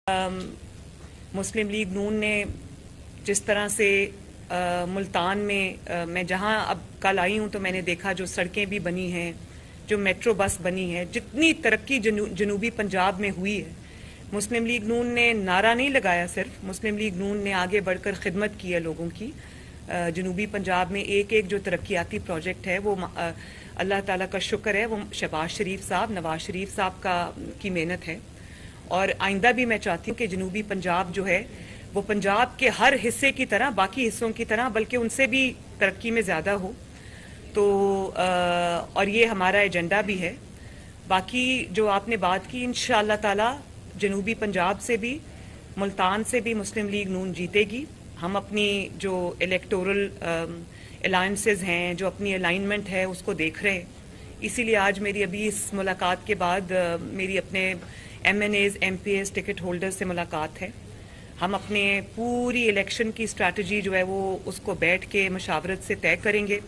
मुस्लिम league नून ने जिस तरह से मुल्तान में मैं जहां अब कल आई हूं तो मैंने देखा जो सड़कें भी बनी हैं, जो मेट्रो बस बनी है, जितनी तरक्की जनूबी पंजाब में हुई है। मुस्लिम लीग नून ने नारा नहीं लगाया, सिर्फ मुस्लिम लीग नून ने आगे बढ़कर खिदमत की है लोगों की। जनूबी पंजाब में एक एक जो तरक्याती प्रोजेक्ट है वो अल्लाह ताला का शुक्र है, वो शहबाज शरीफ साहब, नवाज शरीफ साहब की मेहनत है। और आइंदा भी मैं चाहती हूँ कि जनूबी पंजाब जो है वो पंजाब के हर हिस्से की तरह, बाकी हिस्सों की तरह, बल्कि उनसे भी तरक्की में ज़्यादा हो। तो और ये हमारा एजेंडा भी है। बाकी जो आपने बात की, इंशाअल्लाह ताला जनूबी पंजाब से भी, मुल्तान से भी मुस्लिम लीग नून जीतेगी। हम अपनी जो इलेक्टोरल अलायंसेस हैं, जो अपनी अलाइनमेंट है, उसको देख रहे हैं। इसीलिए आज मेरी अभी इस मुलाकात के बाद मेरी अपने MNAs MPs टिकट होल्डर्स से मुलाकात है। हम अपने पूरी इलेक्शन की स्ट्रैटेजी जो है वो उसको बैठ के मशावरत से तय करेंगे।